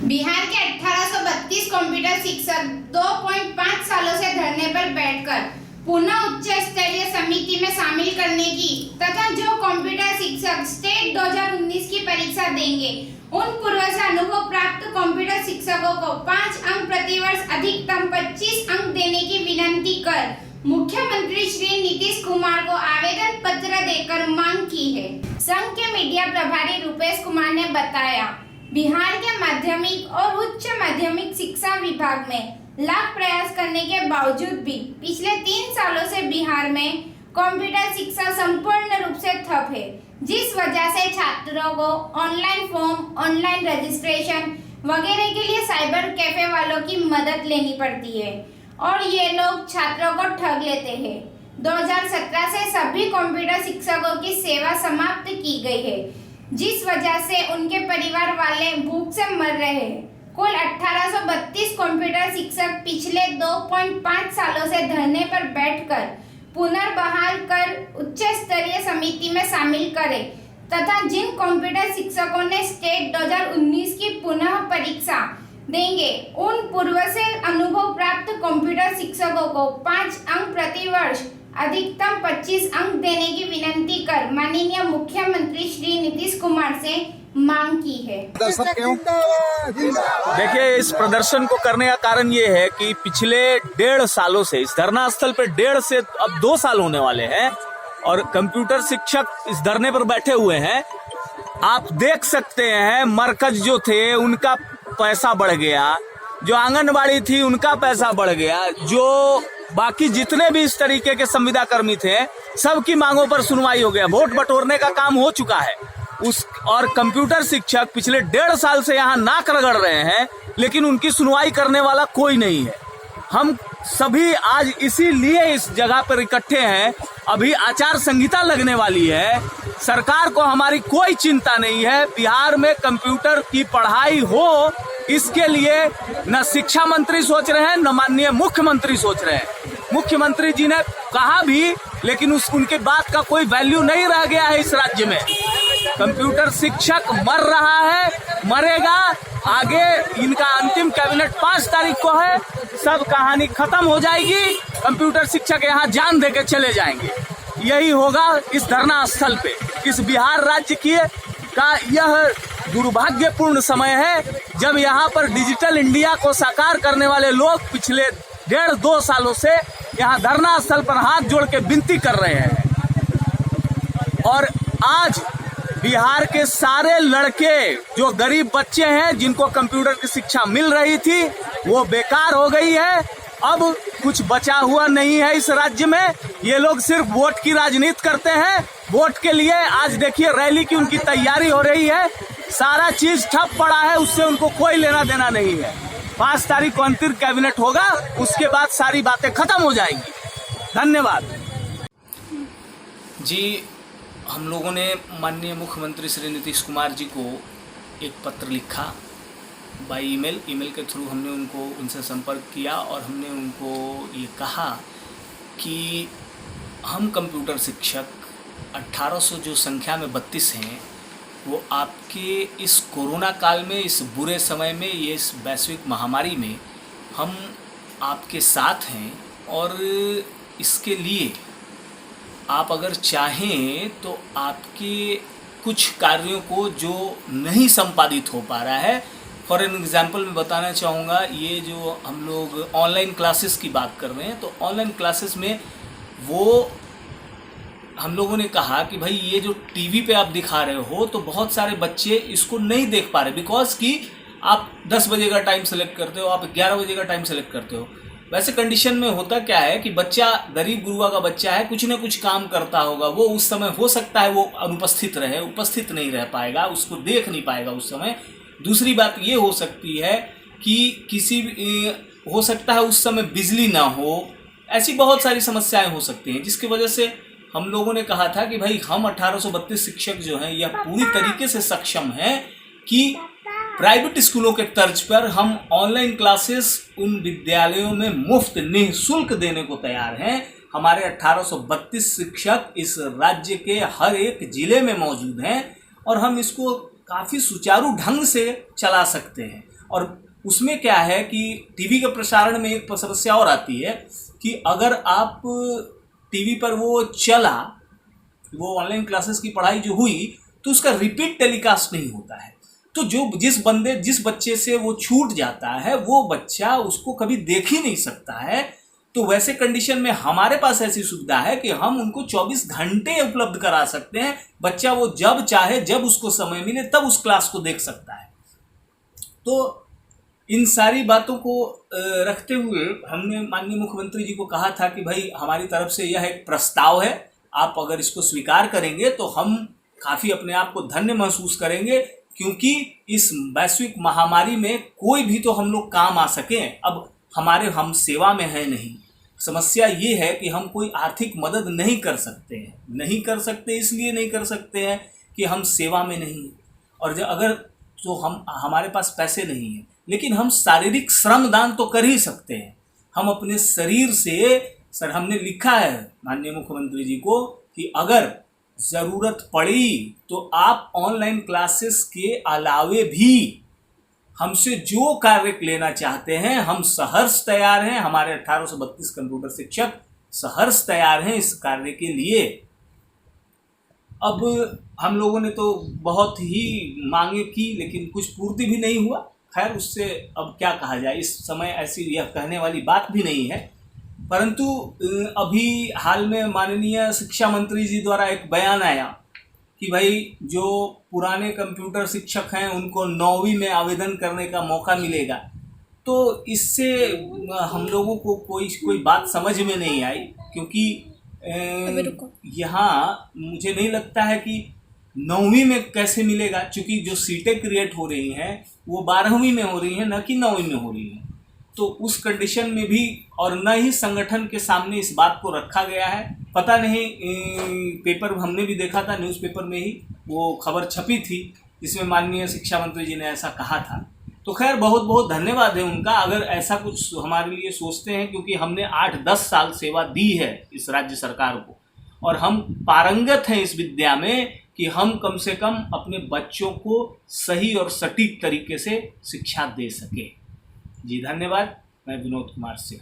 बिहार के 1832 कंप्यूटर शिक्षक 2.5 सालों से धरने पर बैठकर पुनः उच्च स्तरीय समिति में शामिल करने की तथा जो कंप्यूटर शिक्षक स्टेट 2019 की परीक्षा देंगे उन पूर्व से अनुभव प्राप्त कंप्यूटर शिक्षकों को 5 अंक प्रतिवर्ष अधिकतम 25 अंक देने की विनती कर मुख्यमंत्री श्री नीतीश कुमार को आवेदन पत्र देकर मांग की है। संघ के मीडिया प्रभारी रूपेश कुमार ने बताया, बिहार के माध्यमिक और उच्च माध्यमिक शिक्षा विभाग में लाख प्रयास करने के बावजूद भी पिछले 3 सालों से बिहार में कंप्यूटर शिक्षा संपूर्ण रूप से ठप है, जिस वजह से छात्रों को ऑनलाइन फॉर्म, ऑनलाइन रजिस्ट्रेशन वगैरह के लिए साइबर कैफे वालों की मदद लेनी पड़ती है और ये लोग छात्रों को ठग लेते हैं। 2017 से सभी कंप्यूटर शिक्षकों की सेवा समाप्त की गई है, जिस वजह से उनके परिवार वाले भूख से मर रहे हैं। कुल 1832 कंप्यूटर शिक्षक पिछले 2.5 सालों से धरने पर बैठकर पुनर्बहाल कर उच्च स्तरीय समिति में शामिल करें तथा जिन कंप्यूटर शिक्षकों ने स्टेट 2019 की पुनः परीक्षा देंगे उन पूर्व से अनुभव प्राप्त कंप्यूटर शिक्षकों को 5 अंक प्रतिवर्ष अधिकतम 25 अंक देने की विनती कर माननीय मुख्यमंत्री श्री नीतीश कुमार से मांग की है। देखिए, इस प्रदर्शन को करने का कारण ये है कि पिछले 1.5 सालों से इस धरना स्थल पर 1.5 से अब 2 साल होने वाले हैं और कंप्यूटर शिक्षक इस धरने पर बैठे हुए हैं। आप देख सकते हैं, मरकज जो थे उनका पैसा बढ़ गया, जो आंगनबाड़ी थी उनका पैसा बढ़ गया, जो बाकी जितने भी इस तरीके के संविदा कर्मी थे सबकी मांगों पर सुनवाई हो गया, वोट बटोरने का काम हो चुका है। और कंप्यूटर शिक्षक पिछले 1.5 साल से यहाँ नाक रगड़ रहे हैं, लेकिन उनकी सुनवाई करने वाला कोई नहीं है। हम सभी आज इसीलिए इस जगह पर इकट्ठे हैं। अभी आचार संहिता लगने वाली है, सरकार को हमारी कोई चिंता नहीं है। बिहार में कंप्यूटर की पढ़ाई हो, इसके लिए न शिक्षा मंत्री सोच रहे हैं, न माननीय मुख्यमंत्री सोच रहे हैं। मुख्यमंत्री जी ने कहा भी, लेकिन उनके बात का कोई वैल्यू नहीं रह गया है इस राज्य में। कंप्यूटर शिक्षक मर रहा है, मरेगा। आगे इनका अंतिम कैबिनेट 5 तारीख को है, सब कहानी खत्म हो जाएगी। कंप्यूटर शिक्षक यहाँ जान देके चले जाएंगे। यही होगा इस धरना स्थल पे। इस बिहार राज्य का यह दुर्भाग्यपूर्ण समय है जब यहाँ पर डिजिटल इंडिया को साकार करने वाले लोग पिछले 1.5-2 सालों से यहाँ धरना स्थल पर हाथ जोड़ के विनती कर रहे हैं। और आज बिहार के सारे लड़के जो गरीब बच्चे हैं जिनको कंप्यूटर की शिक्षा मिल रही थी वो बेकार हो गई है। अब कुछ बचा हुआ नहीं है इस राज्य में। ये लोग सिर्फ वोट की राजनीति करते हैं। वोट के लिए आज देखिए रैली की उनकी तैयारी हो रही है। सारा चीज ठप पड़ा है, उससे उनको कोई लेना देना नहीं है। 5 तारीख को अंतिम कैबिनेट होगा, उसके बाद सारी बातें खत्म हो जाएंगी। धन्यवाद जी। हम लोगों ने माननीय मुख्यमंत्री श्री नीतीश कुमार जी को एक पत्र लिखा बाय ईमेल के थ्रू हमने उनसे संपर्क किया और हमने उनको ये कहा कि हम कंप्यूटर शिक्षक 1800 जो संख्या में 32 हैं, वो आपके इस कोरोना काल में, इस बुरे समय में, ये इस वैश्विक महामारी में हम आपके साथ हैं। और इसके लिए आप अगर चाहें तो आपके कुछ कार्यों को जो नहीं संपादित हो पा रहा है, फॉर एन एग्जाम्पल मैं बताना चाहूँगा, ये जो हम लोग ऑनलाइन क्लासेस की बात कर रहे हैं, तो ऑनलाइन क्लासेस में वो हम लोगों ने कहा कि भाई ये जो टीवी पे आप दिखा रहे हो तो बहुत सारे बच्चे इसको नहीं देख पा रहे, बिकॉज कि आप 10 बजे का टाइम सेलेक्ट करते हो, आप 11 बजे का टाइम सेलेक्ट करते हो। वैसे कंडीशन में होता क्या है कि बच्चा गरीब गुरुआ का बच्चा है, कुछ ना कुछ काम करता होगा, वो उस समय हो सकता है वो अनुपस्थित रहे, उपस्थित नहीं रह पाएगा, उसको देख नहीं पाएगा उस समय। दूसरी बात ये हो सकती है कि हो सकता है उस समय बिजली ना हो, ऐसी बहुत सारी समस्याएं हो सकती हैं, जिसकी वजह से हम लोगों ने कहा था कि भाई हम 1832 शिक्षक जो हैं यह पूरी तरीके से सक्षम हैं कि प्राइवेट स्कूलों के तर्ज पर हम ऑनलाइन क्लासेस उन विद्यालयों में मुफ्त निःशुल्क देने को तैयार हैं। हमारे 1832 शिक्षक इस राज्य के हर एक जिले में मौजूद हैं और हम इसको काफ़ी सुचारू ढंग से चला सकते हैं। और उसमें क्या है कि टीवी के प्रसारण में एक समस्या और आती है कि अगर आप टीवी पर वो चला, वो ऑनलाइन क्लासेस की पढ़ाई जो हुई, तो उसका रिपीट टेलीकास्ट नहीं होता है। तो जो जिस बच्चे से वो छूट जाता है, वो बच्चा उसको कभी देख ही नहीं सकता है। तो वैसे कंडीशन में हमारे पास ऐसी सुविधा है कि हम उनको 24 घंटे उपलब्ध करा सकते हैं। बच्चा वो जब चाहे, जब उसको समय मिले, तब उस क्लास को देख सकता है। तो इन सारी बातों को रखते हुए हमने माननीय मुख्यमंत्री जी को कहा था कि भाई हमारी तरफ से यह एक प्रस्ताव है, आप अगर इसको स्वीकार करेंगे तो हम काफ़ी अपने आप को धन्य महसूस करेंगे, क्योंकि इस वैश्विक महामारी में कोई भी तो हम लोग काम आ सकें। अब हम सेवा में हैं नहीं, समस्या ये है कि हम कोई आर्थिक मदद नहीं कर सकते हैं। नहीं कर सकते इसलिए नहीं कर सकते हैं कि हम सेवा में नहीं हैं, और अगर तो हमारे पास पैसे नहीं हैं, लेकिन हम शारीरिक श्रम दान तो कर ही सकते हैं। हम अपने शरीर से हमने लिखा है माननीय मुख्यमंत्री जी को कि अगर ज़रूरत पड़ी तो आप ऑनलाइन क्लासेस के अलावे भी हमसे जो कार्य लेना चाहते हैं, हम सहर्ष तैयार हैं। हमारे 1832 कंप्यूटर शिक्षक सहर्ष तैयार हैं इस कार्य के लिए। अब हम लोगों ने तो बहुत ही मांगे की, लेकिन कुछ पूर्ति भी नहीं हुआ। खैर, उससे अब क्या कहा जाए, इस समय ऐसी यह कहने वाली बात भी नहीं है। परंतु अभी हाल में माननीय शिक्षा मंत्री जी द्वारा एक बयान आया कि भाई जो पुराने कंप्यूटर शिक्षक हैं उनको 9वीं में आवेदन करने का मौका मिलेगा। तो इससे हम लोगों को कोई बात समझ में नहीं आई, क्योंकि यहाँ मुझे नहीं लगता है कि 9वीं में कैसे मिलेगा, क्योंकि जो सीटें क्रिएट हो रही हैं वो 12वीं में हो रही हैं, न कि 9वीं में हो रही हैं। तो उस कंडीशन में भी, और न ही संगठन के सामने इस बात को रखा गया है। पता नहीं, पेपर हमने भी देखा था, न्यूज़पेपर में ही वो खबर छपी थी जिसमें माननीय शिक्षा मंत्री जी ने ऐसा कहा था। तो खैर, बहुत बहुत धन्यवाद है उनका अगर ऐसा कुछ हमारे लिए सोचते हैं, क्योंकि हमने 8-10 साल सेवा दी है इस राज्य सरकार को, और हम पारंगत हैं इस विद्या में कि हम कम से कम अपने बच्चों को सही और सटीक तरीके से शिक्षा दे सके। जी धन्यवाद। मैं विनोद कुमार सिन्हा।